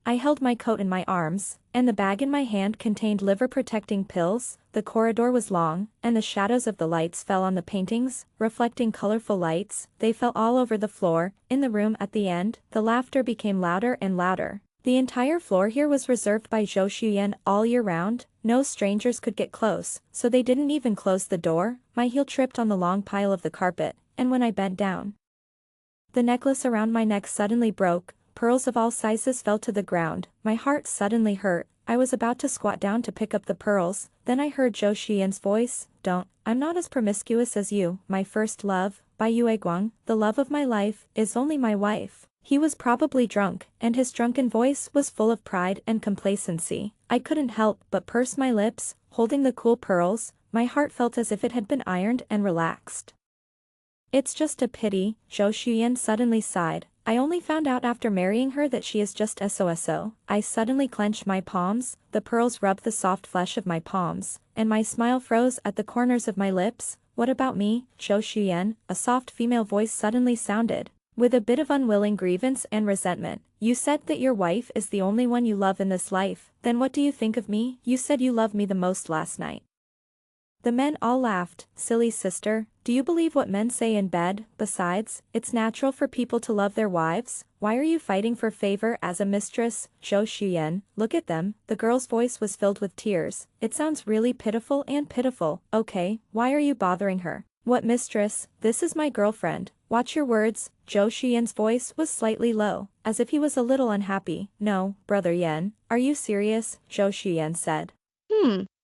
I held my coat in my arms, and the bag in my hand contained liver-protecting pills. The corridor was long, and the shadows of the lights fell on the paintings, reflecting colorful lights. They fell all over the floor. In the room at the end, the laughter became louder and louder. The entire floor here was reserved by Zhou Xuyan all year round. No strangers could get close, so they didn't even close the door. My heel tripped on the long pile of the carpet, and when I bent down, the necklace around my neck suddenly broke. Pearls of all sizes fell to the ground. My heart suddenly hurt. I was about to squat down to pick up the pearls, then I heard Zhou Xuyan's voice. Don't. I'm not as promiscuous as you. My first love, Bai Yueguang, the love of my life, is only my wife. He was probably drunk, and his drunken voice was full of pride and complacency. I couldn't help but purse my lips, holding the cool pearls. My heart felt as if it had been ironed and relaxed. It's just a pity, Zhou Xuyan suddenly sighed. I only found out after marrying her that she is just SOSO. I suddenly clenched my palms, the pearls rubbed the soft flesh of my palms, and my smile froze at the corners of my lips. What about me, Zhou Xuyan? A soft female voice suddenly sounded, with a bit of unwilling grievance and resentment. You said that your wife is the only one you love in this life. Then what do you think of me? You said you loved me the most last night. The men all laughed. Silly sister, do you believe what men say in bed? Besides, it's natural for people to love their wives. Why are you fighting for favor as a mistress? Zhou Xuyan, look at them. The girl's voice was filled with tears. It sounds really pitiful and pitiful. Okay, why are you bothering her? What mistress? This is my girlfriend. Watch your words. Zhou Xuyan's voice was slightly low, as if he was a little unhappy. No, brother Yan. Are you serious? Zhou Xuyan said.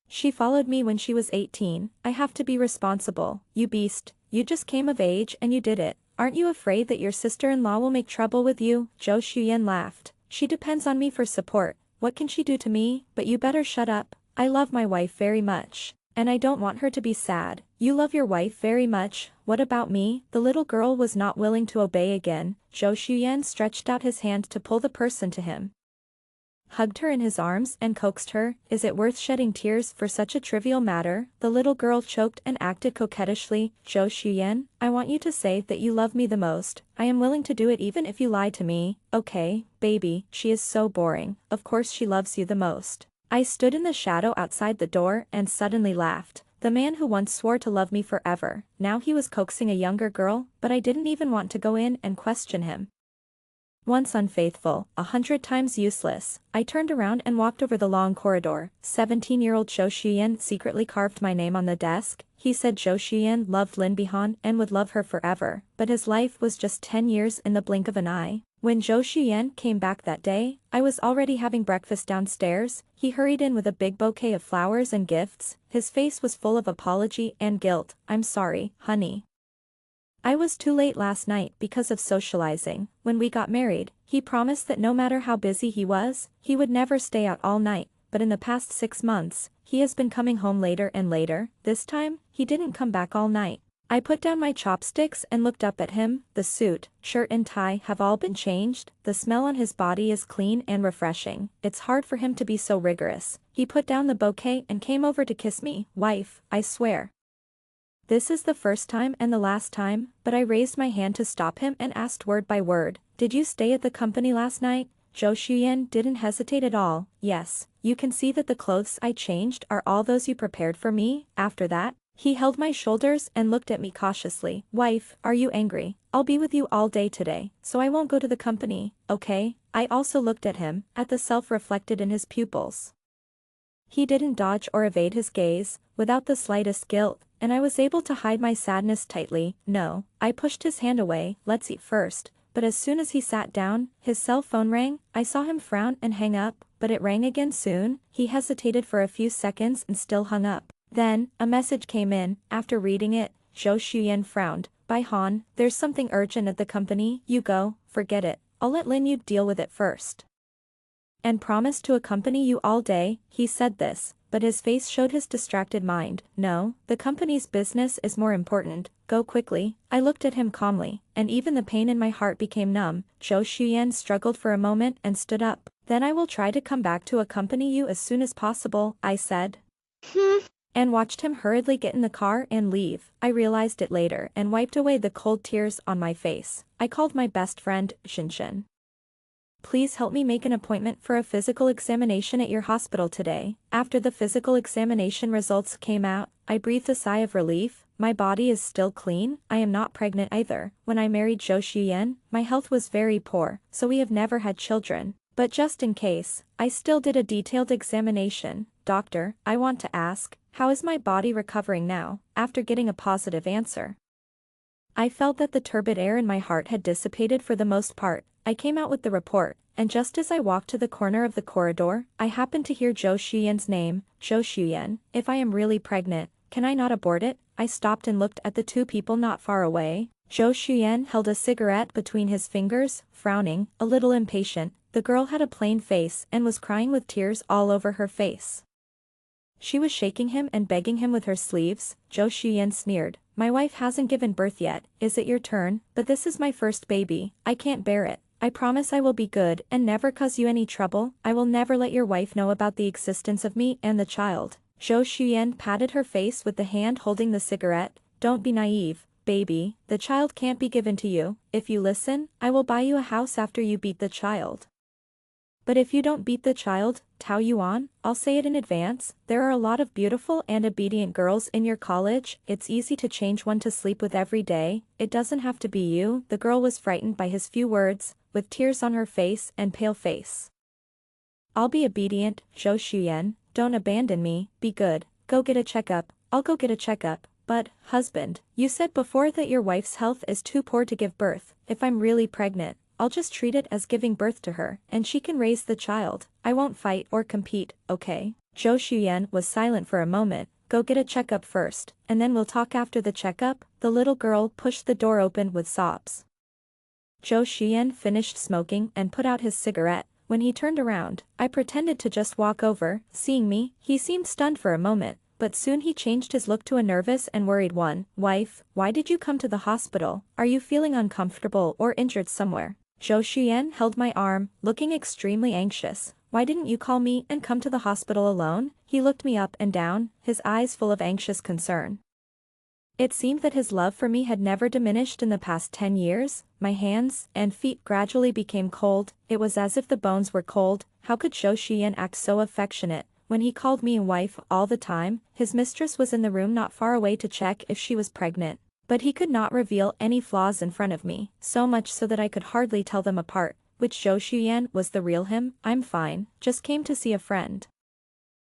She followed me when she was 18. I have to be responsible. You beast. You just came of age and you did it. Aren't you afraid that your sister-in-law will make trouble with you? Zhou Xuyan laughed. She depends on me for support. What can she do to me? But you better shut up. I love my wife very much, and I don't want her to be sad. You love your wife very much. What about me? The little girl was not willing to obey again. Zhou Xuyan stretched out his hand to pull the person to him, hugged her in his arms and coaxed her. Is it worth shedding tears for such a trivial matter? The little girl choked and acted coquettishly. Zhou Xuyan, I want you to say that you love me the most. I am willing to do it even if you lie to me. Okay, baby, she is so boring. Of course she loves you the most. I stood in the shadow outside the door and suddenly laughed. The man who once swore to love me forever, now he was coaxing a younger girl, but I didn't even want to go in and question him. Once unfaithful, 100 times useless. I turned around and walked over the long corridor. 17-year-old Zhou Xuyan secretly carved my name on the desk. He said Zhou Xuyan loved Lin Bihan and would love her forever, but his life was just 10 years in the blink of an eye. When Zhou Xuyan came back that day, I was already having breakfast downstairs. He hurried in with a big bouquet of flowers and gifts. His face was full of apology and guilt. I'm sorry, honey. I was too late last night because of socializing. When we got married, he promised that no matter how busy he was, he would never stay out all night, but in the past 6 months, he has been coming home later and later. This time, he didn't come back all night. I put down my chopsticks and looked up at him. The suit, shirt and tie have all been changed. The smell on his body is clean and refreshing. It's hard for him to be so rigorous. He put down the bouquet and came over to kiss me. Wife, I swear. This is the first time and the last time, but I raised my hand to stop him and asked word by word. Did you stay at the company last night? Zhou Xuyan didn't hesitate at all. Yes, you can see that the clothes I changed are all those you prepared for me. After that, he held my shoulders and looked at me cautiously. Wife, are you angry? I'll be with you all day today, so I won't go to the company, okay? I also looked at him, at the self reflected in his pupils. He didn't dodge or evade his gaze, without the slightest guilt, and I was able to hide my sadness tightly. No, I pushed his hand away. Let's eat first. But as soon as he sat down, his cell phone rang. I saw him frown and hang up, but it rang again soon. He hesitated for a few seconds and still hung up. Then, a message came in. After reading it, Zhou Xuyan frowned. Bai Han, there's something urgent at the company. You go, forget it. I'll let Lin Yu deal with it first. And promise to accompany you all day. He said this, but his face showed his distracted mind. No, the company's business is more important. Go quickly. I looked at him calmly, and even the pain in my heart became numb. Zhou Xuyan struggled for a moment and stood up. Then I will try to come back to accompany you as soon as possible, I said. And watched him hurriedly get in the car and leave. I realized it later and wiped away the cold tears on my face. I called my best friend, Shinshin. please help me make an appointment for a physical examination at your hospital today. After the physical examination results came out, I breathed a sigh of relief. My body is still clean, I am not pregnant either. When I married Zhou Xuyan, my health was very poor, so we have never had children. But just in case, I still did a detailed examination. Doctor, I want to ask, how is my body recovering now, after getting a positive answer? I felt that the turbid air in my heart had dissipated for the most part. I came out with the report, and just as I walked to the corner of the corridor, I happened to hear Zhou Xuyan's name. Zhou Xuyan, if I am really pregnant, can I not abort it? I stopped and looked at the two people not far away. Zhou Xuyan held a cigarette between his fingers, frowning, a little impatient. The girl had a plain face and was crying with tears all over her face. She was shaking him and begging him with her sleeves. Zhou Xuyan sneered, my wife hasn't given birth yet, is it your turn? But this is my first baby, I can't bear it. I promise I will be good and never cause you any trouble. I will never let your wife know about the existence of me and the child. Zhou Xuyan patted her face with the hand holding the cigarette. Don't be naive, baby, the child can't be given to you. If you listen, I will buy you a house after you beat the child. But if you don't beat the child, Tao Yuan, I'll say it in advance, there are a lot of beautiful and obedient girls in your college, it's easy to change one to sleep with every day, it doesn't have to be you. The girl was frightened by his few words, with tears on her face and pale face. I'll be obedient, Zhou Xuyan, don't abandon me, be good, go get a checkup, I'll go get a checkup. But, husband, you said before that your wife's health is too poor to give birth. If I'm really pregnant, I'll just treat it as giving birth to her, and she can raise the child. I won't fight or compete, okay? Zhou Xuyan was silent for a moment. Go get a checkup first, and then we'll talk after the checkup. The little girl pushed the door open with sobs. Zhou Xuyan finished smoking and put out his cigarette. When he turned around, I pretended to just walk over. Seeing me, he seemed stunned for a moment, but soon he changed his look to a nervous and worried one. Wife, why did you come to the hospital? Are you feeling uncomfortable or injured somewhere? Zhou Xuyan held my arm, looking extremely anxious. Why didn't you call me and come to the hospital alone? He looked me up and down, his eyes full of anxious concern. It seemed that his love for me had never diminished in the past 10 years. My hands and feet gradually became cold. It was as if the bones were cold. How could Zhou Xuyan act so affectionate? When he called me wife all the time, his mistress was in the room not far away to check if she was pregnant. But he could not reveal any flaws in front of me, so much so that I could hardly tell them apart. Which Zhou Xuyan was the real him? I'm fine, just came to see a friend.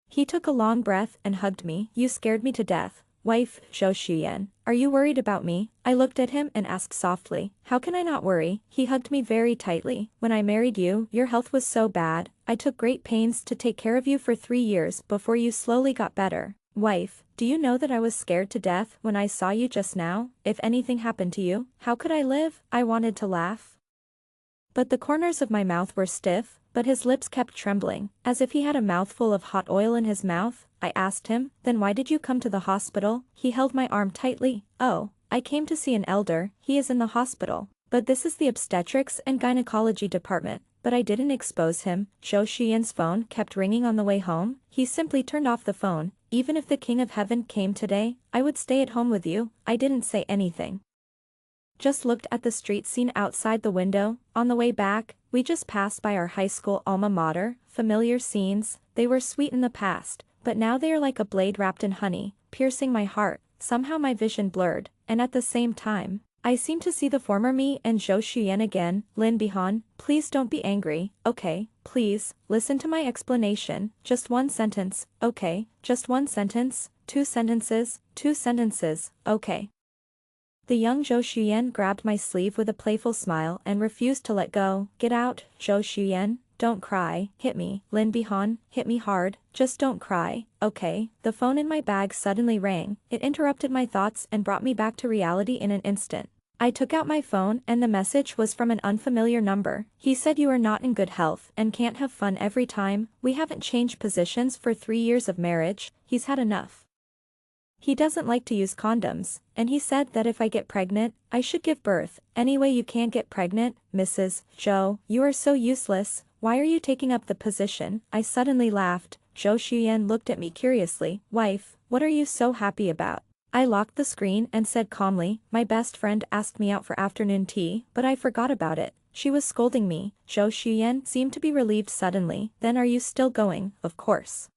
He took a long breath and hugged me. You scared me to death. Wife, Zhou Xuyan, are you worried about me? I looked at him and asked softly. How can I not worry? He hugged me very tightly. When I married you, your health was so bad. I took great pains to take care of you for 3 years before you slowly got better. Wife, do you know that I was scared to death when I saw you just now? If anything happened to you, how could I live? I wanted to laugh, but the corners of my mouth were stiff, but his lips kept trembling, as if he had a mouthful of hot oil in his mouth. I asked him, then why did you come to the hospital? He held my arm tightly. Oh, I came to see an elder, he is in the hospital. But this is the obstetrics and gynecology department. But I didn't expose him. Zhou Xuyan's phone kept ringing on the way home. He simply turned off the phone. Even if the King of Heaven came today, I would stay at home with you. I didn't say anything. Just looked at the street scene outside the window. On the way back, we just passed by our high school alma mater. Familiar scenes, they were sweet in the past, but now they are like a blade wrapped in honey, piercing my heart. Somehow my vision blurred, and at the same time, I seem to see the former me and Zhou Xuyan again. Lin Bihan, please don't be angry, okay? Please, listen to my explanation. Just one sentence, okay? Just one sentence, 2 sentences, 2 sentences, okay? The young Zhou Xuyan grabbed my sleeve with a playful smile and refused to let go. Get out, Zhou Xuyan, don't cry, hit me. Lin Bihan, hit me hard, just don't cry, okay? The phone in my bag suddenly rang. It interrupted my thoughts and brought me back to reality in an instant. I took out my phone and the message was from an unfamiliar number. He said you are not in good health and can't have fun every time. We haven't changed positions for 3 years of marriage. He's had enough. He doesn't like to use condoms, and he said that if I get pregnant, I should give birth. Anyway, you can't get pregnant, Mrs. Zhou. You are so useless. Why are you taking up the position? I suddenly laughed. Zhou Xuyan looked at me curiously. Wife, what are you so happy about? I locked the screen and said calmly, my best friend asked me out for afternoon tea, but I forgot about it. She was scolding me. Zhou Xuyan seemed to be relieved suddenly. Then are you still going? Of course.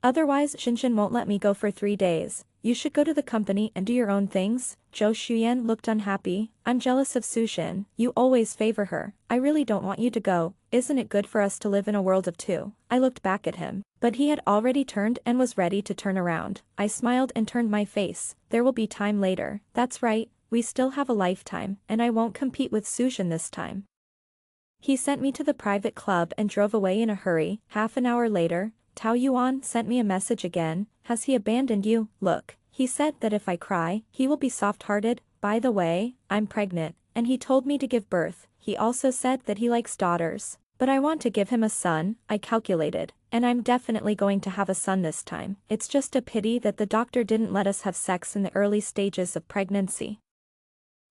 Otherwise Xinxin won't let me go for 3 days. You should go to the company and do your own things. Zhou Xuyan looked unhappy. I'm jealous of Suxin. You always favor her. I really don't want you to go. Isn't it good for us to live in a world of two? I looked back at him. But he had already turned and was ready to turn around. I smiled and turned my face. There will be time later. That's right. We still have a lifetime, and I won't compete with Suxin this time. He sent me to the private club and drove away in a hurry. Half an hour later, Tao Yuan sent me a message again. Has he abandoned you? Look, he said that if I cry, he will be soft-hearted. By the way, I'm pregnant, and he told me to give birth. He also said that he likes daughters. But I want to give him a son, I calculated, and I'm definitely going to have a son this time. It's just a pity that the doctor didn't let us have sex in the early stages of pregnancy.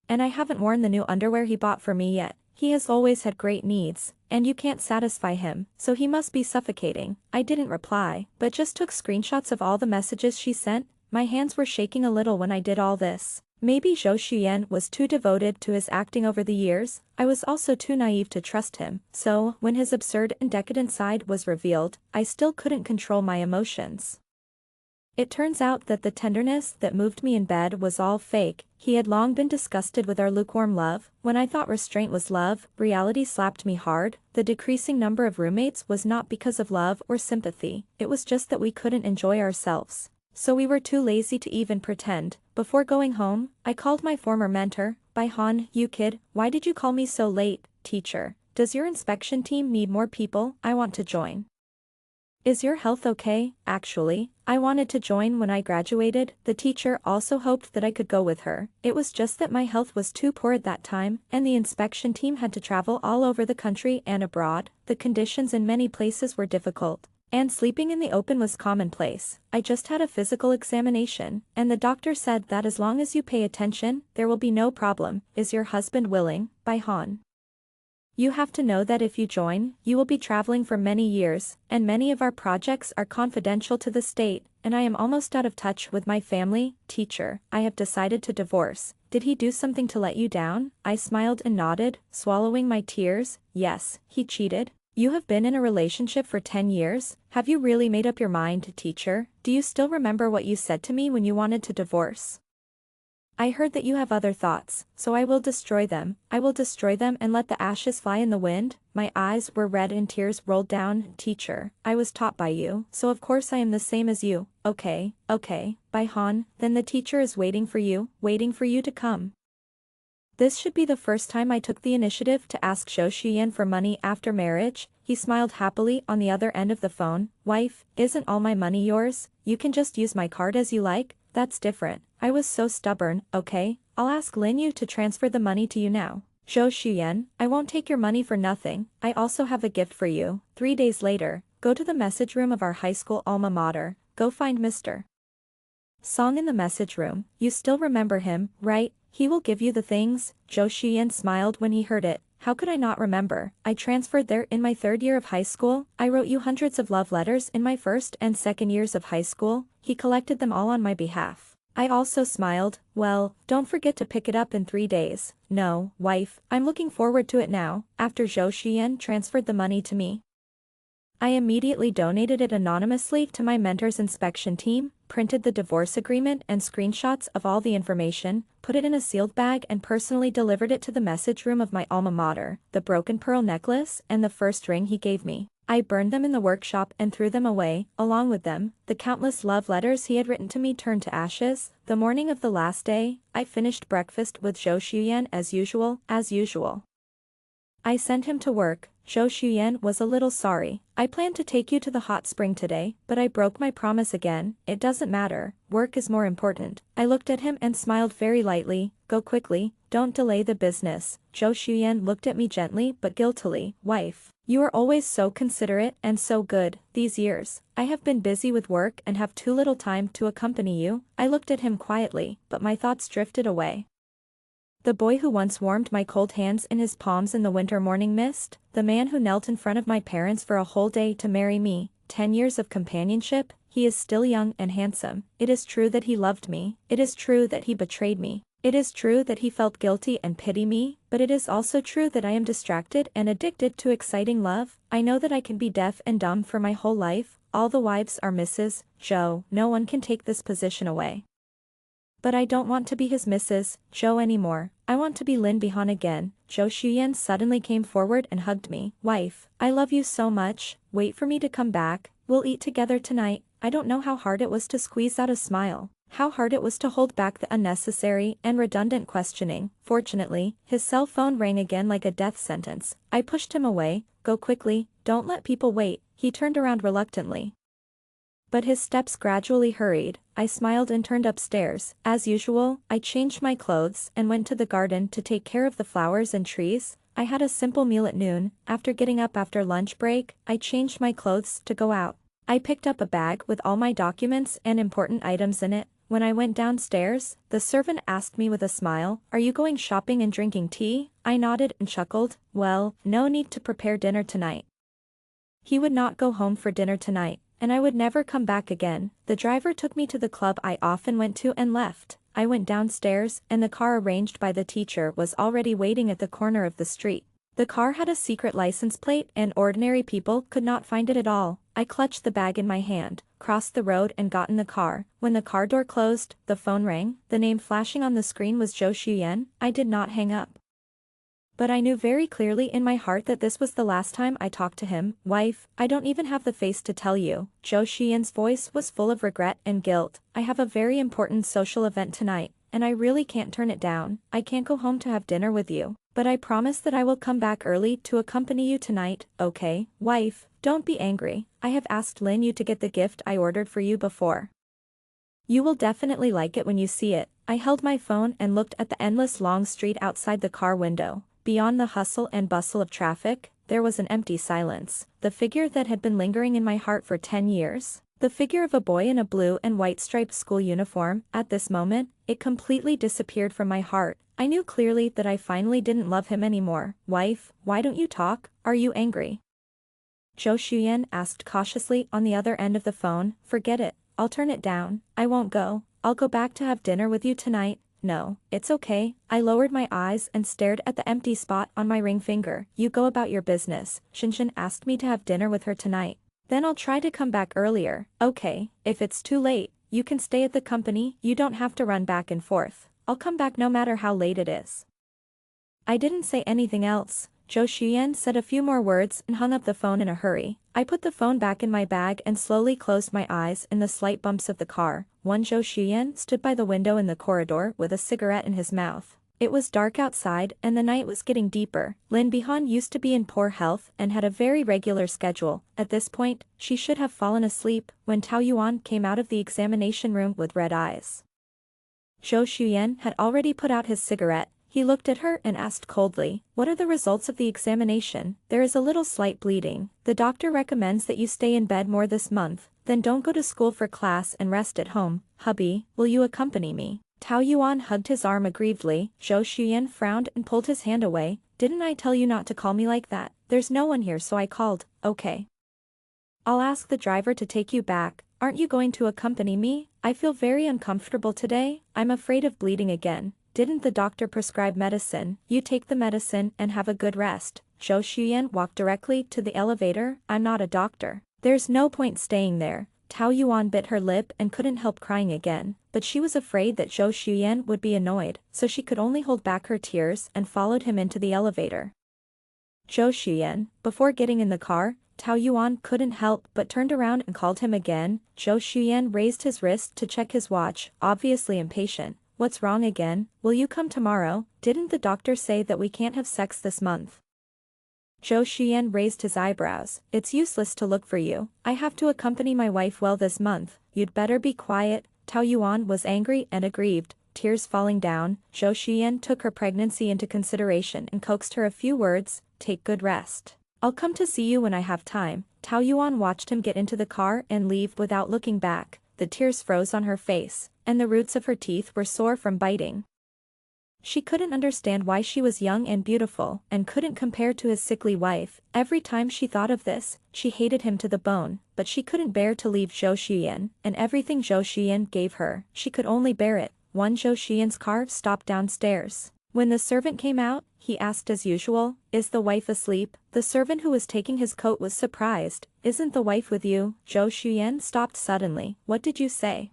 And I haven't worn the new underwear he bought for me yet. He has always had great needs, and you can't satisfy him, so he must be suffocating. I didn't reply, but just took screenshots of all the messages she sent. My hands were shaking a little when I did all this. Maybe Zhou Xuyan was too devoted to his acting over the years. I was also too naive to trust him, so when his absurd and decadent side was revealed, I still couldn't control my emotions. It turns out that the tenderness that moved me in bed was all fake. He had long been disgusted with our lukewarm love. When I thought restraint was love, reality slapped me hard. The decreasing number of roommates was not because of love or sympathy, it was just that we couldn't enjoy ourselves. So we were too lazy to even pretend. Before going home, I called my former mentor. Bai Han, you kid, why did you call me so late? Teacher, does your inspection team need more people? I want to join. Is your health okay? Actually, I wanted to join when I graduated. The teacher also hoped that I could go with her. It was just that my health was too poor at that time, and the inspection team had to travel all over the country and abroad. The conditions in many places were difficult, and sleeping in the open was commonplace. I just had a physical examination, and the doctor said that as long as you pay attention, there will be no problem. Is your husband willing? Bai Han. You have to know that if you join, you will be traveling for many years, and many of our projects are confidential to the state, and I am almost out of touch with my family. Teacher, I have decided to divorce. Did he do something to let you down? I smiled and nodded, swallowing my tears. Yes, he cheated. You have been in a relationship for 10 years? Have you really made up your mind, teacher? Do you still remember what you said to me when you wanted to divorce? I heard that you have other thoughts, so I will destroy them. I will destroy them and let the ashes fly in the wind. My eyes were red and tears rolled down. Teacher, I was taught by you, so of course I am the same as you. Okay, Bai Han, then the teacher is waiting for you to come. This should be the first time I took the initiative to ask Zhou Xuyan for money after marriage. He smiled happily on the other end of the phone. Wife, isn't all my money yours? You can just use my card as you like. That's different. I was so stubborn. Okay, I'll ask Lin Yu to transfer the money to you now. Zhou Xuyan, I won't take your money for nothing. I also have a gift for you. 3 days later, go to the message room of our high school alma mater. Go find Mr. Song in the message room. You still remember him, right? He will give you the things. Zhou Xuyan smiled when he heard it. How could I not remember? I transferred there in my 3rd year of high school. I wrote you hundreds of love letters in my 1st and 2nd years of high school. He collected them all on my behalf. I also smiled. Well, don't forget to pick it up in 3 days. No, wife, I'm looking forward to it now. After Zhou Xuyan transferred the money to me, I immediately donated it anonymously to my mentor's inspection team, printed the divorce agreement and screenshots of all the information, put it in a sealed bag and personally delivered it to the message room of my alma mater. The broken pearl necklace and the first ring he gave me, I burned them in the workshop and threw them away. Along with them, the countless love letters he had written to me turned to ashes. The morning of the last day, I finished breakfast with Zhou Xuyan as usual. I sent him to work. Zhou Xuyan was a little sorry. I planned to take you to the hot spring today, but I broke my promise again. It doesn't matter, work is more important. I looked at him and smiled very lightly. Go quickly, don't delay the business. Zhou Xuyan looked at me gently but guiltily. Wife, you are always so considerate and so good. These years, I have been busy with work and have too little time to accompany you. I looked at him quietly, but my thoughts drifted away. The boy who once warmed my cold hands in his palms in the winter morning mist, the man who knelt in front of my parents for a whole day to marry me, 10 years of companionship, he is still young and handsome. It is true that he loved me, it is true that he betrayed me, It is true that he felt guilty and pity me, but it is also true that I am distracted and addicted to exciting love. I know that I can be deaf and dumb for my whole life. All the wives are Mrs. Joe. No one can take this position away. But I don't want to be his Mrs. Joe anymore. I want to be Lin Bihan again. Zhou Xuyan suddenly came forward and hugged me. Wife, I love you so much. Wait for me to come back. We'll eat together tonight. I don't know how hard it was to squeeze out a smile. How hard it was to hold back the unnecessary and redundant questioning. Fortunately, his cell phone rang again like a death sentence. I pushed him away. Go quickly, don't let people wait. He turned around reluctantly. But his steps gradually hurried. I smiled and turned upstairs. As usual, I changed my clothes and went to the garden to take care of the flowers and trees. I had a simple meal at noon. After getting up after lunch break, I changed my clothes to go out. I picked up a bag with all my documents and important items in it. When I went downstairs, the servant asked me with a smile, "Are you going shopping and drinking tea?" I nodded and chuckled. Well, no need to prepare dinner tonight. He would not go home for dinner tonight, and I would never come back again. The driver took me to the club I often went to and left. I went downstairs, and the car arranged by the teacher was already waiting at the corner of the street. The car had a secret license plate and ordinary people could not find it at all. I clutched the bag in my hand, crossed the road and got in the car. When the car door closed, the phone rang. The name flashing on the screen was Zhou Xuyan. I did not hang up. But I knew very clearly in my heart that this was the last time I talked to him. Wife, I don't even have the face to tell you. Zhou Xuyan's voice was full of regret and guilt. I have a very important social event tonight, and I really can't turn it down. I can't go home to have dinner with you. But I promise that I will come back early to accompany you tonight, okay? Wife, don't be angry. I have asked Lin Yu to get the gift I ordered for you before. You will definitely like it when you see it. I held my phone and looked at the endless long street outside the car window. Beyond the hustle and bustle of traffic, there was an empty silence. The figure that had been lingering in my heart for 10 years. The figure of a boy in a blue and white striped school uniform. At this moment, it completely disappeared from my heart. I knew clearly that I finally didn't love him anymore. Wife, why don't you talk? Are you angry? Zhou Xuyan asked cautiously on the other end of the phone. Forget it. I'll turn it down. I won't go. I'll go back to have dinner with you tonight. No, it's okay. I lowered my eyes and stared at the empty spot on my ring finger. You go about your business. Shinshin asked me to have dinner with her tonight. Then I'll try to come back earlier. Okay, if it's too late, you can stay at the company. You don't have to run back and forth. I'll come back no matter how late it is. I didn't say anything else. Zhou Xuyan said a few more words and hung up the phone in a hurry. I put the phone back in my bag and slowly closed my eyes in the slight bumps of the car. Zhou Xuyan stood by the window in the corridor with a cigarette in his mouth. It was dark outside and the night was getting deeper. Lin Bihan used to be in poor health and had a very regular schedule. At this point, she should have fallen asleep when Tao Yuan came out of the examination room with red eyes. Zhou Xuyan had already put out his cigarette. He looked at her and asked coldly, "What are the results of the examination?" "There is a little slight bleeding. The doctor recommends that you stay in bed more this month. Then don't go to school for class and rest at home. Hubby, will you accompany me?" Tao Yuan hugged his arm aggrievedly. Zhou Xuyan frowned and pulled his hand away. "Didn't I tell you not to call me like that? There's no one here so I called." "Okay. I'll ask the driver to take you back. Aren't you going to accompany me? I feel very uncomfortable today. I'm afraid of bleeding again. Didn't the doctor prescribe medicine? You take the medicine and have a good rest." Zhou Xuyan walked directly to the elevator. "I'm not a doctor. There's no point staying there." Tao Yuan bit her lip and couldn't help crying again, but she was afraid that Zhou Xuyan would be annoyed, so she could only hold back her tears and followed him into the elevator. Zhou Xuyan, before getting in the car, Tao Yuan couldn't help but turned around and called him again. Zhou Xuyan raised his wrist to check his watch, obviously impatient. "What's wrong again? Will you come tomorrow? Didn't the doctor say that we can't have sex this month?" Zhou Xuyan raised his eyebrows. "It's useless to look for you. I have to accompany my wife well this month. You'd better be quiet." Tao Yuan was angry and aggrieved, tears falling down. Zhou Xuyan took her pregnancy into consideration and coaxed her a few words. "Take good rest. I'll come to see you when I have time." Tao Yuan watched him get into the car and leave without looking back. The tears froze on her face, and the roots of her teeth were sore from biting. She couldn't understand why she was young and beautiful, and couldn't compare to his sickly wife. Every time she thought of this, she hated him to the bone, but she couldn't bear to leave Zhou Xuyan, and everything Zhou Xuyan gave her, she could only bear it. Zhou Xian's car stopped downstairs. When the servant came out, he asked as usual, "Is the wife asleep?" The servant who was taking his coat was surprised. "Isn't the wife with you?" Zhou Xian stopped suddenly. "What did you say?"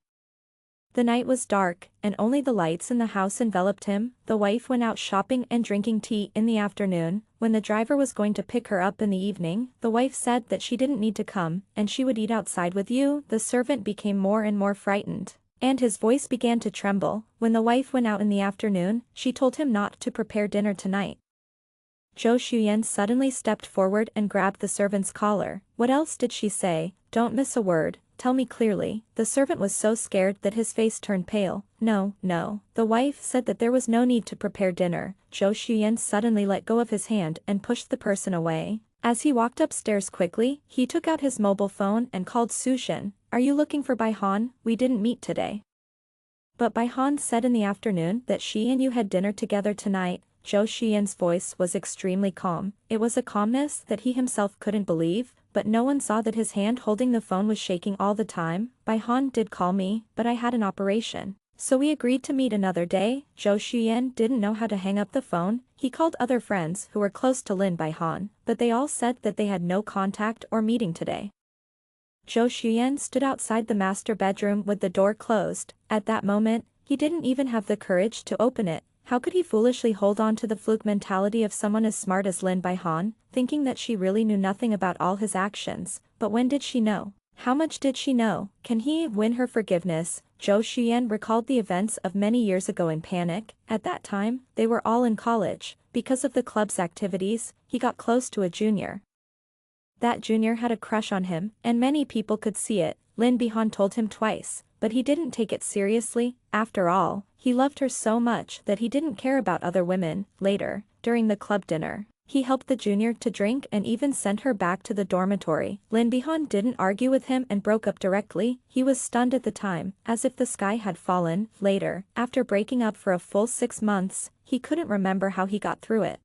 The night was dark, and only the lights in the house enveloped him. The wife went out shopping and drinking tea in the afternoon. When the driver was going to pick her up in the evening, the wife said that she didn't need to come, and she would eat outside with you. The servant became more and more frightened, and his voice began to tremble. When the wife went out in the afternoon, she told him not to prepare dinner tonight. Zhou Xuyan suddenly stepped forward and grabbed the servant's collar. "What else did she say? Don't miss a word. Tell me clearly." The servant was so scared that his face turned pale. No. The wife said that there was no need to prepare dinner." Zhou Xuyan suddenly let go of his hand and pushed the person away. As he walked upstairs quickly, he took out his mobile phone and called Su Shen. "Are you looking for Bai Han? We didn't meet today." "But Bai Han said in the afternoon that she and you had dinner together tonight." Zhou Xian's voice was extremely calm. It was a calmness that he himself couldn't believe, but no one saw that his hand holding the phone was shaking all the time. "Bai Han did call me, but I had an operation, so we agreed to meet another day." Zhou Xian didn't know how to hang up the phone. He called other friends who were close to Lin Bai Han, but they all said that they had no contact or meeting today. Zhou Xian stood outside the master bedroom with the door closed. At that moment, he didn't even have the courage to open it. How could he foolishly hold on to the fluke mentality of someone as smart as Lin Bai Han, thinking that she really knew nothing about all his actions? But when did she know? How much did she know? Can he win her forgiveness? Zhou Xian recalled the events of many years ago in panic. At that time, they were all in college. Because of the club's activities, he got close to a junior. That junior had a crush on him, and many people could see it. Lin Bai Han told him twice, but he didn't take it seriously. After all, he loved her so much that he didn't care about other women. Later, during the club dinner, he helped the junior to drink and even sent her back to the dormitory. Lin Bai Han didn't argue with him and broke up directly. He was stunned at the time, as if the sky had fallen. Later, after breaking up for a full 6 months, he couldn't remember how he got through it.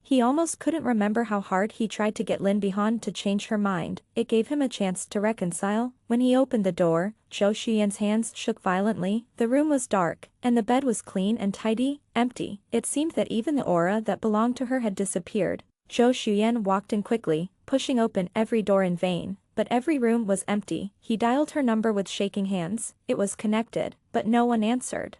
He almost couldn't remember how hard he tried to get Lin Bai Han to change her mind. It gave him a chance to reconcile. When he opened the door, Zhou Xian's hands shook violently. The room was dark, and the bed was clean and tidy, empty. It seemed that even the aura that belonged to her had disappeared. Zhou Xian walked in quickly, pushing open every door in vain, but every room was empty. He dialed her number with shaking hands. It was connected, but no one answered.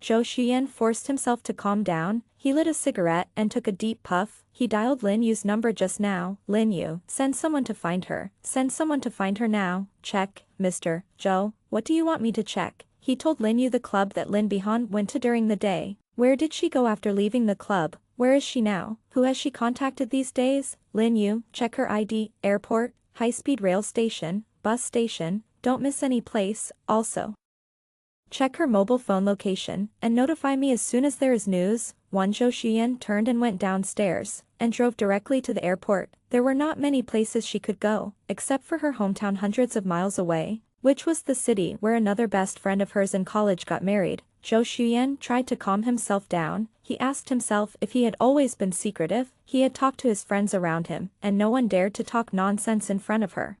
Zhou Xian forced himself to calm down. He lit a cigarette and took a deep puff. He dialed Lin Yu's number just now. "Lin Yu, send someone to find her. Send someone to find her now." "Check, Mr. Zhou. What do you want me to check?" He told Lin Yu the club that Lin Bai Han went to during the day. "Where did she go after leaving the club? Where is she now? Who has she contacted these days?" "Lin Yu, check her ID, airport, high-speed rail station, bus station, don't miss any place. Also, check her mobile phone location, and notify me as soon as there is news." Zhou Xian turned and went downstairs, and drove directly to the airport. There were not many places she could go, except for her hometown hundreds of miles away, which was the city where another best friend of hers in college got married. Zhou Xian tried to calm himself down. He asked himself if he had always been secretive. He had talked to his friends around him, and no one dared to talk nonsense in front of her.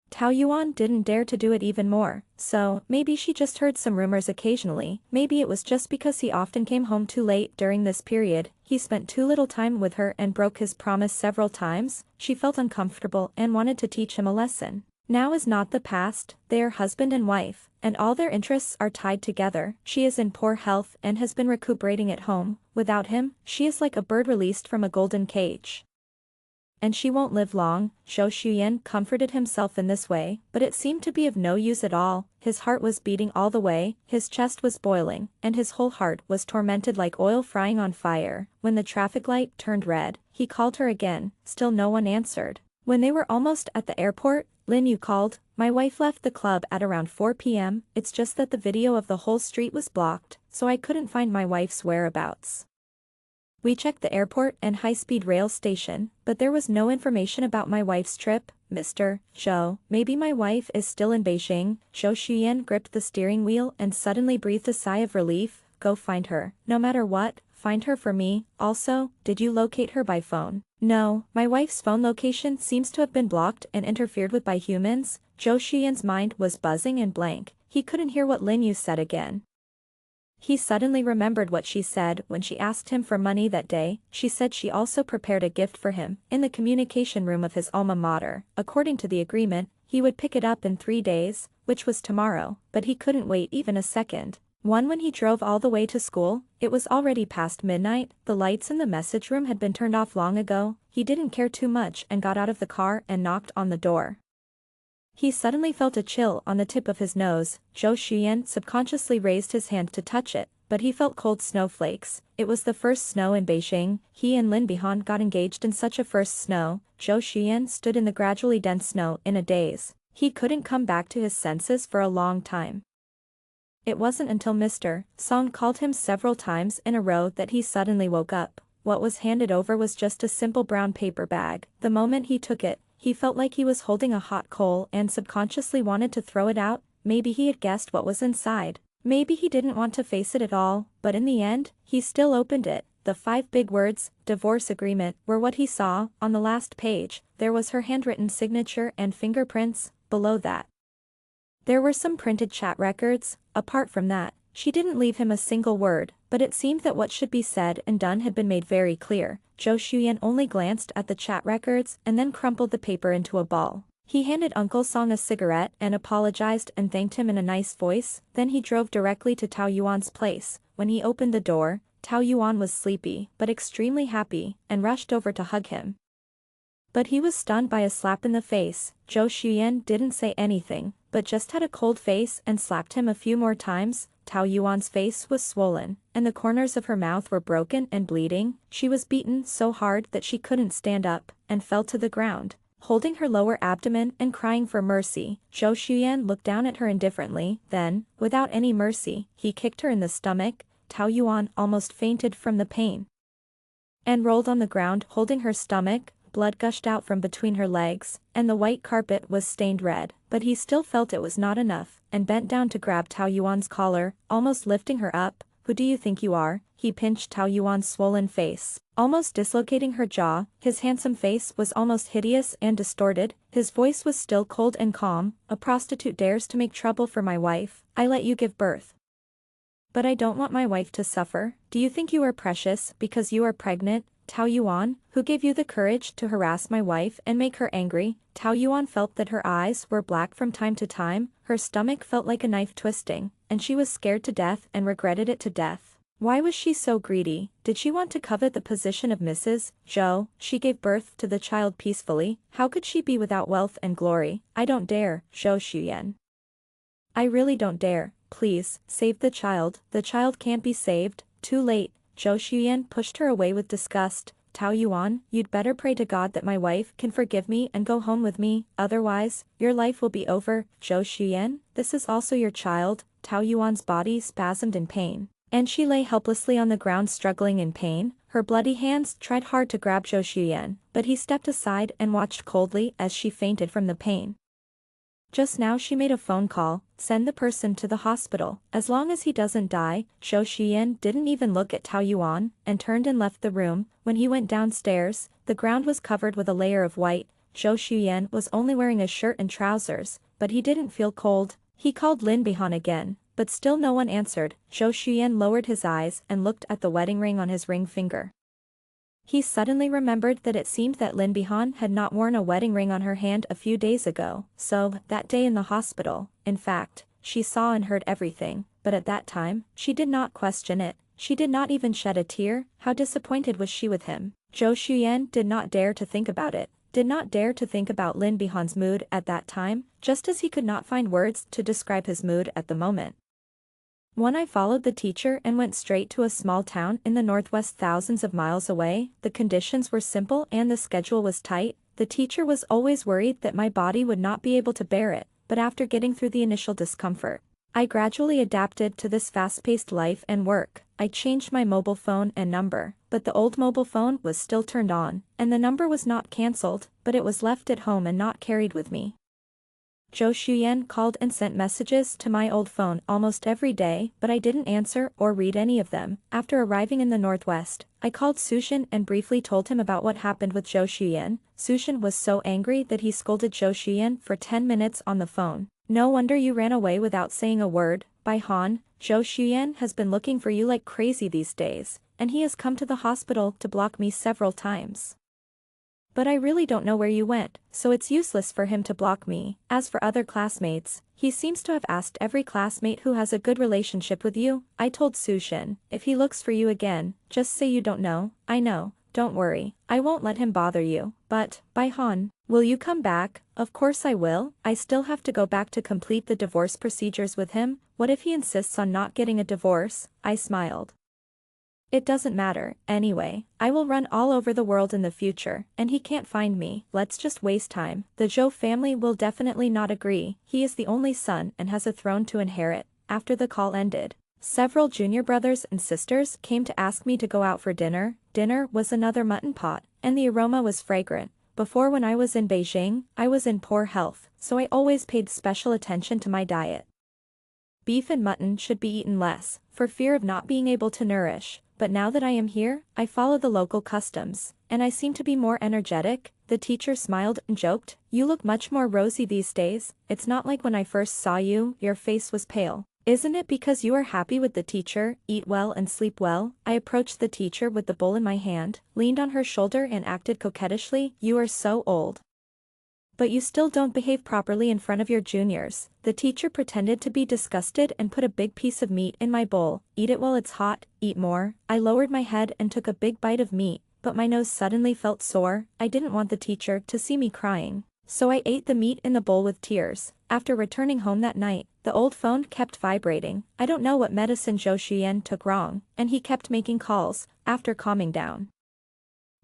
Tao Yuan didn't dare to do it even more, so maybe she just heard some rumors occasionally. Maybe it was just because he often came home too late during this period. He spent too little time with her and broke his promise several times. She felt uncomfortable and wanted to teach him a lesson. Now is not the past. They are husband and wife, and all their interests are tied together. She is in poor health and has been recuperating at home. Without him, she is like a bird released from a golden cage, and she won't live long. Zhou Xian comforted himself in this way, but it seemed to be of no use at all. His heart was beating all the way, his chest was boiling, and his whole heart was tormented like oil frying on fire. When the traffic light turned red, he called her again. Still no one answered. When they were almost at the airport, Lin Yu called. "My wife left the club at around 4 p.m. It's just that the video of the whole street was blocked, so I couldn't find my wife's whereabouts. We checked the airport and high-speed rail station, but there was no information about my wife's trip." "Mr. Zhou, maybe my wife is still in Beijing." Zhou Xian gripped the steering wheel and suddenly breathed a sigh of relief. "Go find her. No matter what, find her for me. Also, did you locate her by phone?" "No, my wife's phone location seems to have been blocked and interfered with by humans." Zhou Xian's mind was buzzing and blank. he couldn't hear what Lin Yu said again. He suddenly remembered what she said when she asked him for money that day. She said she also prepared a gift for him in the communication room of his alma mater. According to the agreement, he would pick it up in 3 days, which was tomorrow, but he couldn't wait even a second. When he drove all the way to school, it was already past midnight, the lights in the message room had been turned off long ago. He didn't care too much and got out of the car and knocked on the door. He suddenly felt a chill on the tip of his nose. Zhou Xuyan subconsciously raised his hand to touch it, but he felt cold snowflakes. It was the first snow in Beijing. He and Lin Bihan got engaged in such a first snow. Zhou Xuyan stood in the gradually dense snow in a daze. He couldn't come back to his senses for a long time. It wasn't until Mr. Song called him several times in a row that he suddenly woke up. What was handed over was just a simple brown paper bag. The moment he took it, he felt like he was holding a hot coal and subconsciously wanted to throw it out. Maybe he had guessed what was inside. Maybe he didn't want to face it at all, but in the end, he still opened it. The 5 big words, divorce agreement, were what he saw. On the last page, there was her handwritten signature and fingerprints. Below that, there were some printed chat records. Apart from that, she didn't leave him a single word, but it seemed that what should be said and done had been made very clear. Zhou Xuyan only glanced at the chat records and then crumpled the paper into a ball. He handed Uncle Song a cigarette and apologized and thanked him in a nice voice. Then he drove directly to Tao Yuan's place. When he opened the door, Tao Yuan was sleepy but extremely happy and rushed over to hug him. But he was stunned by a slap in the face. Zhou Xuyan didn't say anything, but just had a cold face and slapped him a few more times. Tao Yuan's face was swollen, and the corners of her mouth were broken and bleeding. She was beaten so hard that she couldn't stand up, and fell to the ground, holding her lower abdomen and crying for mercy. Zhou Xuyan looked down at her indifferently, then, without any mercy, he kicked her in the stomach. Tao Yuan almost fainted from the pain and rolled on the ground holding her stomach. Blood gushed out from between her legs, and the white carpet was stained red, but he still felt it was not enough, and bent down to grab Tao Yuan's collar, almost lifting her up. Who do you think you are? He pinched Tao Yuan's swollen face, almost dislocating her jaw. His handsome face was almost hideous and distorted. His voice was still cold and calm. A prostitute dares to make trouble for my wife. I let you give birth, but I don't want my wife to suffer. Do you think you are precious because you are pregnant? Tao Yuan, who gave you the courage to harass my wife and make her angry? Tao Yuan felt that her eyes were black from time to time, her stomach felt like a knife twisting, and she was scared to death and regretted it to death. Why was she so greedy? Did she want to covet the position of Mrs. Zhou? She gave birth to the child peacefully. How could she be without wealth and glory? I don't dare, Zhou Xuyan. I really don't dare. Please, save the child. The child can't be saved. Too late. Zhou Xuyan pushed her away with disgust. Tao Yuan, you'd better pray to God that my wife can forgive me and go home with me, otherwise, your life will be over. Zhou Xuyan, this is also your child. Tao Yuan's body spasmed in pain, and she lay helplessly on the ground struggling in pain. Her bloody hands tried hard to grab Zhou Xuyan, but he stepped aside and watched coldly as she fainted from the pain. Just now she made a phone call. Send the person to the hospital. As long as he doesn't die. Zhou Xuyan didn't even look at Tao Yuan, and turned and left the room. When he went downstairs, the ground was covered with a layer of white. Zhou Xuyan was only wearing a shirt and trousers, but he didn't feel cold. He called Lin Bihan again, but still no one answered. Zhou Xuyan lowered his eyes and looked at the wedding ring on his ring finger. He suddenly remembered that it seemed that Lin Bihan had not worn a wedding ring on her hand a few days ago. So, that day in the hospital, in fact, she saw and heard everything, but at that time, she did not question it. She did not even shed a tear. How disappointed was she with him? Zhou Xuyan did not dare to think about it, did not dare to think about Lin Bihan's mood at that time, just as he could not find words to describe his mood at the moment. When I followed the teacher and went straight to a small town in the northwest thousands of miles away, the conditions were simple and the schedule was tight. The teacher was always worried that my body would not be able to bear it, but after getting through the initial discomfort, I gradually adapted to this fast-paced life and work. I changed my mobile phone and number, but the old mobile phone was still turned on, and the number was not cancelled, but it was left at home and not carried with me. Zhou Xuyan called and sent messages to my old phone almost every day, but I didn't answer or read any of them. After arriving in the northwest, I called Sushin and briefly told him about what happened with Zhou Xuyan. Sushin was so angry that he scolded Zhou Xuyan for 10 minutes on the phone. No wonder you ran away without saying a word. Bai Han, Zhou Xuyan has been looking for you like crazy these days, and he has come to the hospital to block me several times. But I really don't know where you went, so it's useless for him to block me. As for other classmates, he seems to have asked every classmate who has a good relationship with you. I told Su Shin, if he looks for you again, just say you don't know. I know, don't worry, I won't let him bother you. But, Bai Han, will you come back? Of course I will. I still have to go back to complete the divorce procedures with him. What if he insists on not getting a divorce? I smiled. It doesn't matter, anyway, I will run all over the world in the future, and he can't find me. Let's just waste time. The Zhou family will definitely not agree. He is the only son and has a throne to inherit. After the call ended, several junior brothers and sisters came to ask me to go out for dinner. Dinner was another mutton pot, and the aroma was fragrant. Before, when I was in Beijing, I was in poor health, so I always paid special attention to my diet. Beef and mutton should be eaten less, for fear of not being able to nourish. But now that I am here, I follow the local customs, and I seem to be more energetic. The teacher smiled and joked, you look much more rosy these days. It's not like when I first saw you, your face was pale. Isn't it because you are happy with the teacher, eat well and sleep well? I approached the teacher with the bowl in my hand, leaned on her shoulder and acted coquettishly. You are so old. But you still don't behave properly in front of your juniors. The teacher pretended to be disgusted and put a big piece of meat in my bowl. Eat it while it's hot, eat more. I lowered my head and took a big bite of meat, but my nose suddenly felt sore. I didn't want the teacher to see me crying, so I ate the meat in the bowl with tears. After returning home that night, the old phone kept vibrating. I don't know what medicine Zhou Xuyan took wrong, and he kept making calls. After calming down,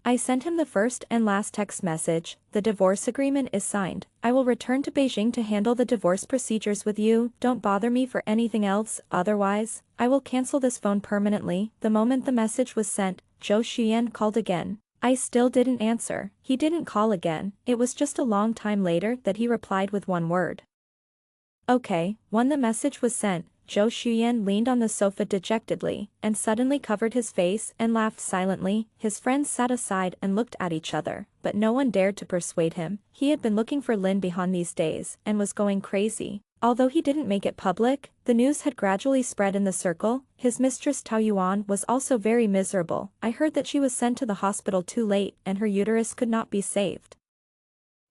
I sent him the first and last text message. The divorce agreement is signed. I will return to Beijing to handle the divorce procedures with you. Don't bother me for anything else, otherwise, I will cancel this phone permanently. The moment the message was sent, Zhou Xuyan called again. I still didn't answer. He didn't call again. It was just a long time later that he replied with one word. Okay. When the message was sent, Zhou Xuyan leaned on the sofa dejectedly, and suddenly covered his face and laughed silently. His friends sat aside and looked at each other, but no one dared to persuade him. He had been looking for Lin Bihan these days, and was going crazy. Although he didn't make it public, the news had gradually spread in the circle. His mistress Tao Yuan was also very miserable. I heard that she was sent to the hospital too late, and her uterus could not be saved.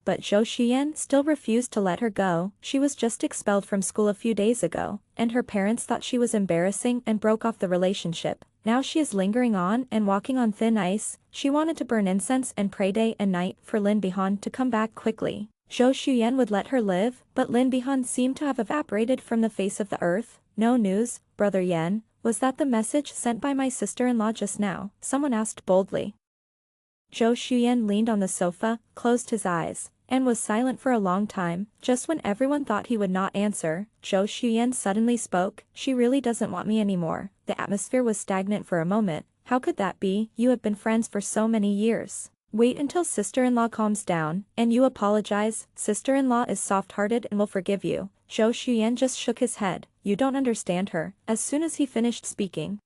But Zhou Xuyan still refused to let her go. She was just expelled from school a few days ago, and her parents thought she was embarrassing and broke off the relationship. Now she is lingering on and walking on thin ice. She wanted to burn incense and pray day and night for Lin Bihan to come back quickly. Zhou Xuyan would let her live, but Lin Bihan seemed to have evaporated from the face of the earth. No news, Brother Yan. Was that the message sent by my sister-in-law just now? Someone asked boldly. Zhou Xuyan leaned on the sofa, closed his eyes, and was silent for a long time. Just when everyone thought he would not answer, Zhou Xuyan suddenly spoke. She really doesn't want me anymore. The atmosphere was stagnant for a moment. How could that be? You have been friends for so many years. Wait until sister-in-law calms down, and you apologize. Sister-in-law is soft-hearted and will forgive you. Zhou Xuyan just shook his head. You don't understand her. As soon as he finished speaking,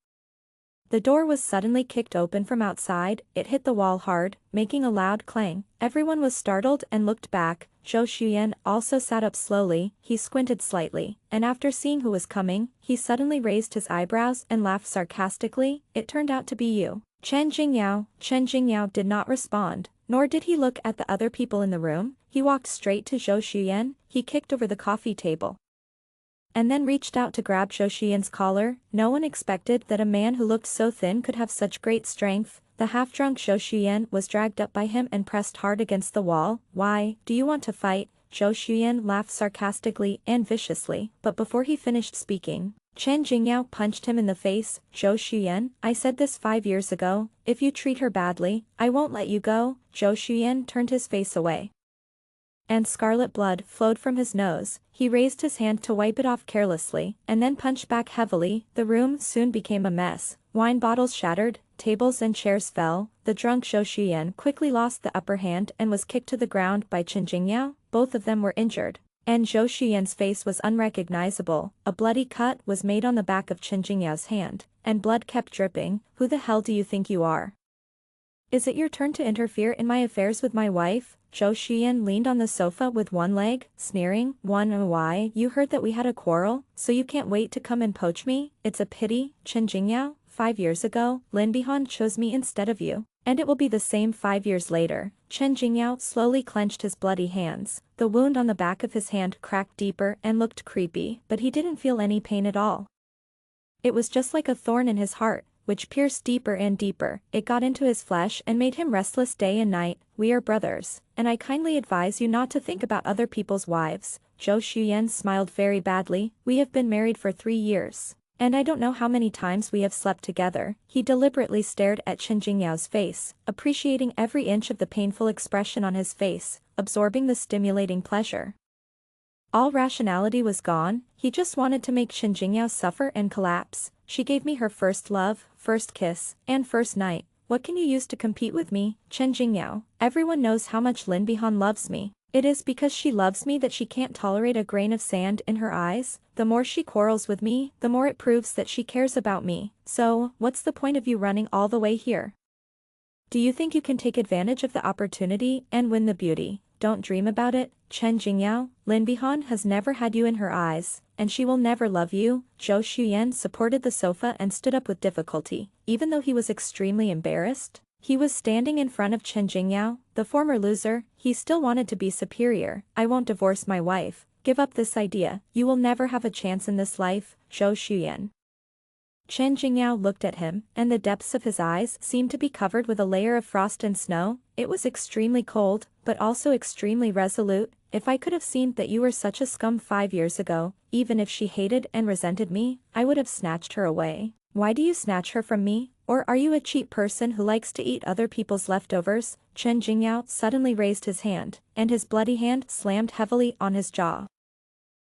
the door was suddenly kicked open from outside. It hit the wall hard, making a loud clang. Everyone was startled and looked back. Zhou Xuyan also sat up slowly. He squinted slightly, and after seeing who was coming, he suddenly raised his eyebrows and laughed sarcastically. It turned out to be you. Chen Jingyao. Chen Jingyao did not respond, nor did he look at the other people in the room. He walked straight to Zhou Xuyan. He kicked over the coffee table, and then reached out to grab Zhou Xuyan's collar. No one expected that a man who looked so thin could have such great strength. The half-drunk Zhou Xuyan was dragged up by him and pressed hard against the wall. Why, do you want to fight? Zhou Xuyan laughed sarcastically and viciously, but before he finished speaking, Chen Jingyao punched him in the face. Zhou Xuyan, I said this 5 years ago. If you treat her badly, I won't let you go. Zhou Xuyan turned his face away, and scarlet blood flowed from his nose. He raised his hand to wipe it off carelessly, and then punched back heavily. The room soon became a mess. Wine bottles shattered, tables and chairs fell. The drunk Zhou Xuyan quickly lost the upper hand and was kicked to the ground by Chen Jingyao. Both of them were injured, and Zhou Xuyan's face was unrecognizable. A bloody cut was made on the back of Chen Jingyao's hand, and blood kept dripping. Who the hell do you think you are? Is it your turn to interfere in my affairs with my wife? Zhou Xuyan leaned on the sofa with one leg, sneering, why, you heard that we had a quarrel, so you can't wait to come and poach me? It's a pity, Chen Jingyao, 5 years ago, Lin Bihan chose me instead of you. And it will be the same 5 years later. Chen Jingyao slowly clenched his bloody hands. The wound on the back of his hand cracked deeper and looked creepy, but he didn't feel any pain at all. It was just like a thorn in his heart, which pierced deeper and deeper. It got into his flesh and made him restless day and night. We are brothers, and I kindly advise you not to think about other people's wives. Zhou Xuyan smiled very badly. We have been married for 3 years. And I don't know how many times we have slept together. He deliberately stared at Chen Jingyao's face, appreciating every inch of the painful expression on his face, absorbing the stimulating pleasure. All rationality was gone. He just wanted to make Chen Jingyao suffer and collapse. She gave me her first love, first kiss, and first night. What can you use to compete with me, Chen Jingyao? Everyone knows how much Lin Bihan loves me. It is because she loves me that she can't tolerate a grain of sand in her eyes. The more she quarrels with me, the more it proves that she cares about me. So, what's the point of you running all the way here? Do you think you can take advantage of the opportunity and win the beauty? Don't dream about it, Chen Jingyao. Lin Bihan has never had you in her eyes, and she will never love you. Zhou Xuyan supported the sofa and stood up with difficulty, even though he was extremely embarrassed. He was standing in front of Chen Jingyao, the former loser. He still wanted to be superior. I won't divorce my wife. Give up this idea. You will never have a chance in this life, Zhou Xuyan. Chen Jingyao looked at him, and the depths of his eyes seemed to be covered with a layer of frost and snow. It was extremely cold, but also extremely resolute. If I could have seen that you were such a scum 5 years ago, even if she hated and resented me, I would have snatched her away. Why do you snatch her from me? Or are you a cheap person who likes to eat other people's leftovers? Chen Jingyao suddenly raised his hand, and his bloody hand slammed heavily on his jaw.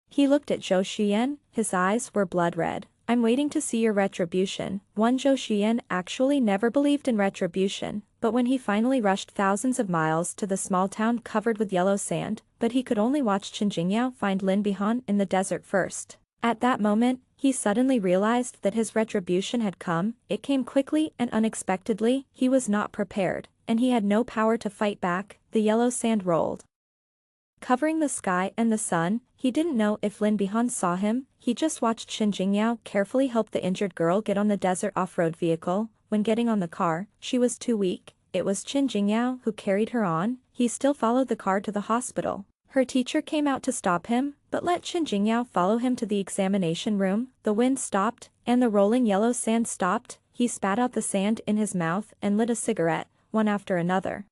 He looked at Zhou Xuyan, his eyes were blood red. I'm waiting to see your retribution. Zhou Xuyan actually never believed in retribution, but when he finally rushed thousands of miles to the small town covered with yellow sand, but he could only watch Chen Jingyao find Lin Bihan in the desert first. At that moment, he suddenly realized that his retribution had come. It came quickly and unexpectedly. He was not prepared, and he had no power to fight back. The yellow sand rolled, covering the sky and the sun. He didn't know if Lin Bihan saw him. He just watched Chen Jingyao carefully help the injured girl get on the desert off-road vehicle. When getting on the car, she was too weak. It was Chen Jingyao who carried her on. He still followed the car to the hospital. Her teacher came out to stop him, but let Chen Jingyao follow him to the examination room. The wind stopped, and the rolling yellow sand stopped. He spat out the sand in his mouth and lit a cigarette, one after another.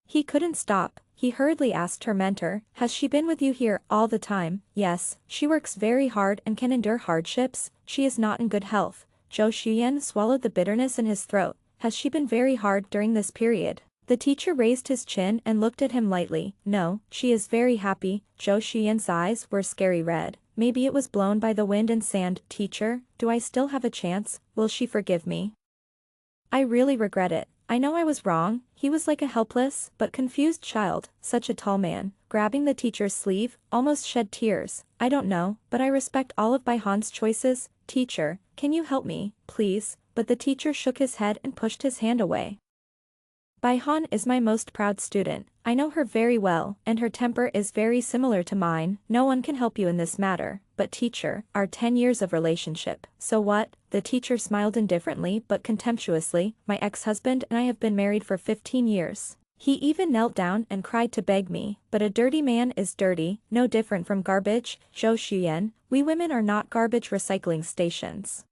He couldn't stop. He hurriedly asked her mentor, has she been with you here all the time? Yes, she works very hard and can endure hardships. She is not in good health. Zhou Xuyan swallowed the bitterness in his throat. Has she been very hard during this period? The teacher raised his chin and looked at him lightly. No, she is very happy. Zhou Xuyan's eyes were scary red. Maybe it was blown by the wind and sand. Teacher, do I still have a chance? Will she forgive me? I really regret it. I know I was wrong. He was like a helpless, but confused child, such a tall man, grabbing the teacher's sleeve, almost shed tears. I don't know, but I respect all of Baihan's choices. Teacher, can you help me, please? But the teacher shook his head and pushed his hand away. Baihan is my most proud student. I know her very well, and her temper is very similar to mine. No one can help you in this matter. But teacher, our 10 years of relationship. So what? The teacher smiled indifferently but contemptuously. My ex-husband and I have been married for 15 years. He even knelt down and cried to beg me. But a dirty man is dirty, no different from garbage. Zhou Xuyan, we women are not garbage recycling stations.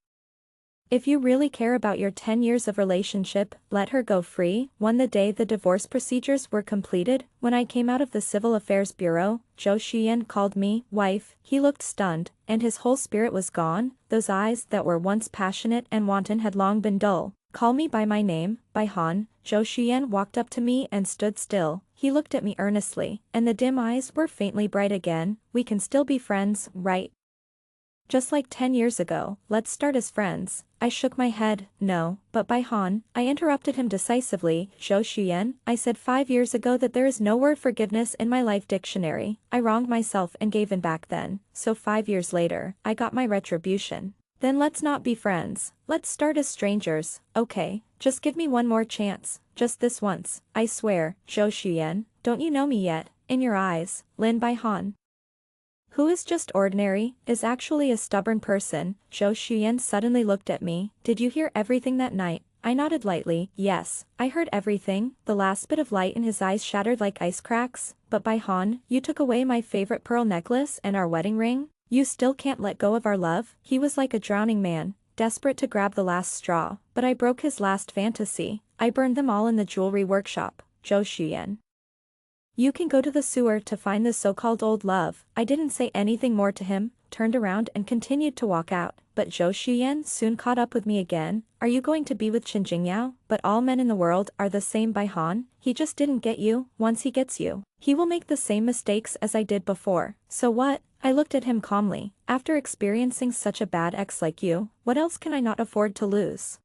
If you really care about your 10 years of relationship, let her go free. When the day the divorce procedures were completed, when I came out of the Civil Affairs Bureau, Zhou Xuyan called me wife. He looked stunned, and his whole spirit was gone. Those eyes that were once passionate and wanton had long been dull. Call me by my name, Baihan. Zhou Xuyan walked up to me and stood still. He looked at me earnestly, and the dim eyes were faintly bright again. We can still be friends, right? Just like 10 years ago, let's start as friends. I shook my head. No, but Baihan, I interrupted him decisively. Zhou Xuyan, I said 5 years ago that there is no word forgiveness in my life dictionary. I wronged myself and gave in back then. So 5 years later, I got my retribution. Then let's not be friends. Let's start as strangers. Okay, Just give me one more chance, just this once, I swear, Zhou Xuyan, don't you know me yet, in your eyes, Lin Baihan. Who is just ordinary, is actually a stubborn person. Zhou Xuyan suddenly looked at me. Did you hear everything that night? I nodded lightly. Yes, I heard everything. The last bit of light in his eyes shattered like ice cracks. But Baihan, you took away my favorite pearl necklace and our wedding ring? You still can't let go of our love? He was like a drowning man, desperate to grab the last straw. But I broke his last fantasy. I burned them all in the jewelry workshop. Zhou Xuyan. You can go to the sewer to find the so-called old love. I didn't say anything more to him, turned around and continued to walk out, but Zhou Xuyan soon caught up with me again. Are you going to be with Qin Jingyao? But all men in the world are the same, Baihan. He just didn't get you. Once he gets you, he will make the same mistakes as I did before. So what? I looked at him calmly. After experiencing such a bad ex like you, what else can I not afford to lose?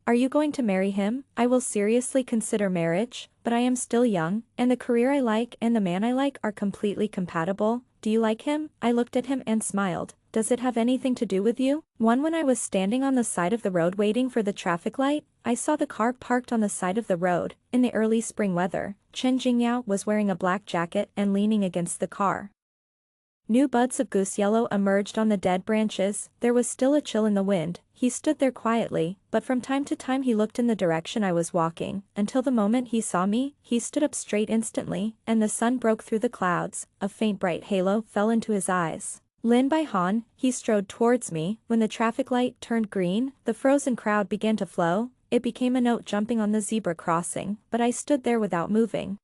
Are you going to marry him? I will seriously consider marriage, but I am still young, and the career I like and the man I like are completely compatible. Do you like him? I looked at him and smiled. Does it have anything to do with you? When I was standing on the side of the road waiting for the traffic light, I saw the car parked on the side of the road. In the early spring weather, Chen Jingyao was wearing a black jacket and leaning against the car. New buds of goose yellow emerged on the dead branches. There was still a chill in the wind. He stood there quietly, but from time to time he looked in the direction I was walking. Until the moment he saw me, he stood up straight instantly, and the sun broke through the clouds. A faint bright halo fell into his eyes. Lin Baihan, he strode towards me. When the traffic light turned green, the frozen crowd began to flow. It became a note jumping on the zebra crossing, but I stood there without moving.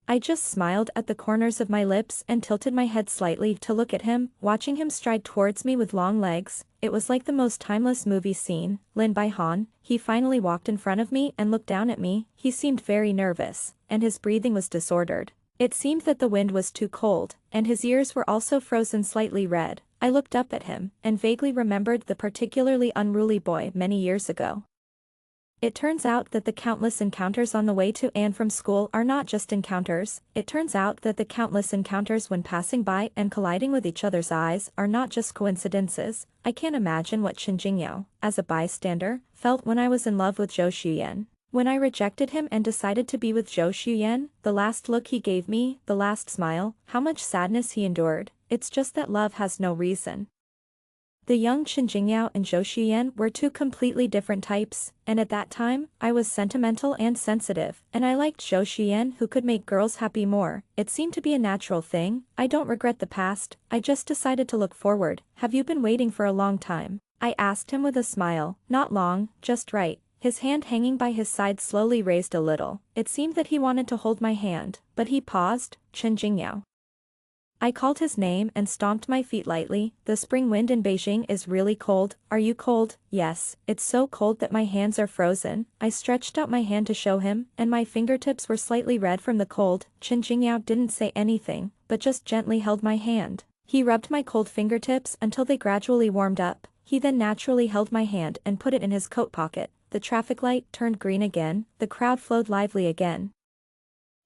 I just smiled at the corners of my lips and tilted my head slightly to look at him, watching him stride towards me with long legs. It was like the most timeless movie scene. Lin Baihan, he finally walked in front of me and looked down at me. He seemed very nervous, and his breathing was disordered. It seemed that the wind was too cold, and his ears were also frozen slightly red. I looked up at him, and vaguely remembered the particularly unruly boy many years ago. It turns out that the countless encounters on the way to and from school are not just encounters. It turns out that the countless encounters when passing by and colliding with each other's eyes are not just coincidences. I can't imagine what Qin Jingyao, as a bystander, felt when I was in love with Zhou Xuyan. When I rejected him and decided to be with Zhou Xuyan, the last look he gave me, the last smile, how much sadness he endured. It's just that love has no reason. The young Qin Jingyao and Zhou Xuyan were two completely different types, and at that time, I was sentimental and sensitive, and I liked Zhou Xuyan who could make girls happy more. It seemed to be a natural thing. I don't regret the past, I just decided to look forward. Have you been waiting for a long time? I asked him with a smile. Not long, just right. His hand hanging by his side slowly raised a little. It seemed that he wanted to hold my hand, but he paused. Qin Jingyao. I called his name and stomped my feet lightly. The spring wind in Beijing is really cold. Are you cold? Yes, it's so cold that my hands are frozen. I stretched out my hand to show him, and my fingertips were slightly red from the cold. Qin Jingyao didn't say anything, but just gently held my hand. He rubbed my cold fingertips until they gradually warmed up. He then naturally held my hand and put it in his coat pocket. The traffic light turned green again. The crowd flowed lively again.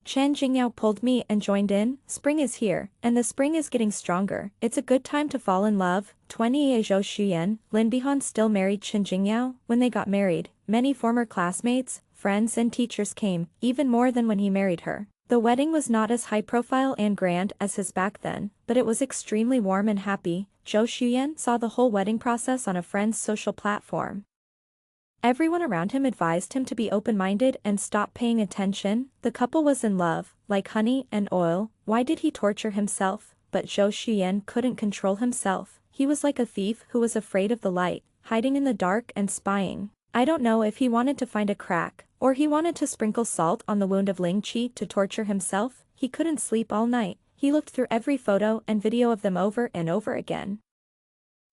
Chen Jingyao pulled me and joined in. Spring is here, and the spring is getting stronger. It's a good time to fall in love. 20 Zhou Xuyan, Lin Baihan still married Qin Jingyao. When they got married, many former classmates, friends and teachers came, even more than when he married her. The wedding was not as high profile and grand as his back then, but it was extremely warm and happy. Zhou Xuyan saw the whole wedding process on a friend's social platform. Everyone around him advised him to be open-minded and stop paying attention. The couple was in love, like honey and oil. Why did he torture himself? But Zhou Xuyan couldn't control himself. He was like a thief who was afraid of the light, hiding in the dark and spying. I don't know if he wanted to find a crack, or he wanted to sprinkle salt on the wound of Ling Qi to torture himself. He couldn't sleep all night. He looked through every photo and video of them over and over again.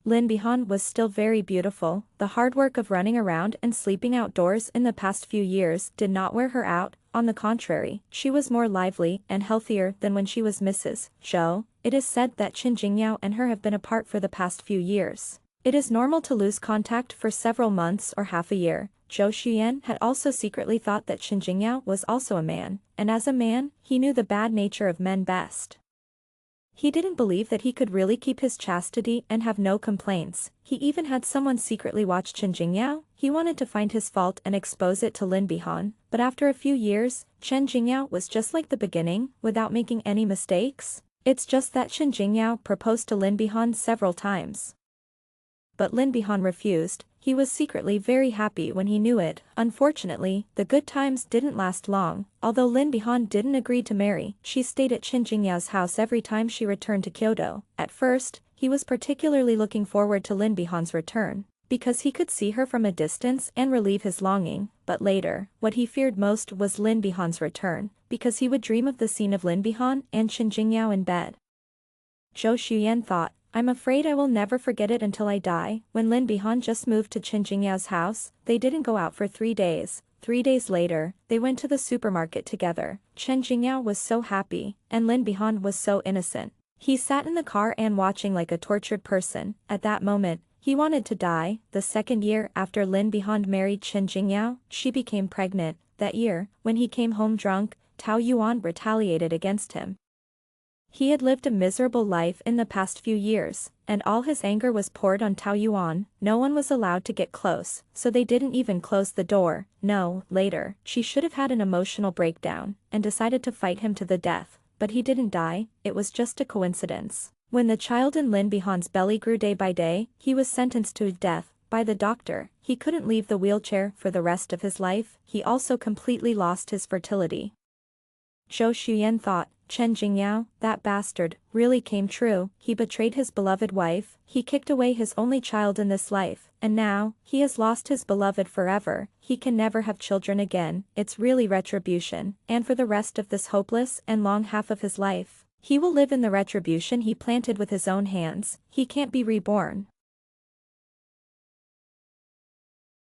Lin Baihan was still very beautiful. The hard work of running around and sleeping outdoors in the past few years did not wear her out. On the contrary, she was more lively and healthier than when she was Mrs. Zhou. It is said that Qin Jingyao and her have been apart for the past few years. It is normal to lose contact for several months or half a year. Zhou Xuyan had also secretly thought that Qin Jingyao was also a man, and as a man, he knew the bad nature of men best. He didn't believe that he could really keep his chastity and have no complaints. He even had someone secretly watch Chen Jingyao. He wanted to find his fault and expose it to Lin Bihan, but after a few years, Chen Jingyao was just like the beginning, without making any mistakes. It's just that Chen Jingyao proposed to Lin Bihan several times. But Lin Bihan refused. He was secretly very happy when he knew it. Unfortunately, the good times didn't last long. Although Lin Bihan didn't agree to marry, she stayed at Chen Jingyao's house every time she returned to Kyoto. At first, he was particularly looking forward to Lin Bihan's return, because he could see her from a distance and relieve his longing. But later, what he feared most was Lin Bihan's return, because he would dream of the scene of Lin Bihan and Chen Jingyao in bed. Zhou Xuyan thought, I'm afraid I will never forget it until I die. When Lin Bihan just moved to Chen Jingyao's house, they didn't go out for 3 days. 3 days later, they went to the supermarket together. Chen Jingyao was so happy, and Lin Bihan was so innocent. He sat in the car and watching like a tortured person. At that moment, he wanted to die. The second year after Lin Bihan married Chen Jingyao, she became pregnant. That year, when he came home drunk, Tao Yuan retaliated against him. He had lived a miserable life in the past few years, and all his anger was poured on Tao Yuan. No one was allowed to get close, so they didn't even close the door. No, later, she should have had an emotional breakdown, and decided to fight him to the death, but he didn't die. It was just a coincidence. When the child in Lin Bihan's belly grew day by day, he was sentenced to death by the doctor. He couldn't leave the wheelchair for the rest of his life. He also completely lost his fertility. Zhou Xuyan thought, Chen Jingyao, that bastard, really came true. He betrayed his beloved wife, he kicked away his only child in this life, and now, he has lost his beloved forever. He can never have children again. It's really retribution, and for the rest of this hopeless and long half of his life, he will live in the retribution he planted with his own hands. He can't be reborn.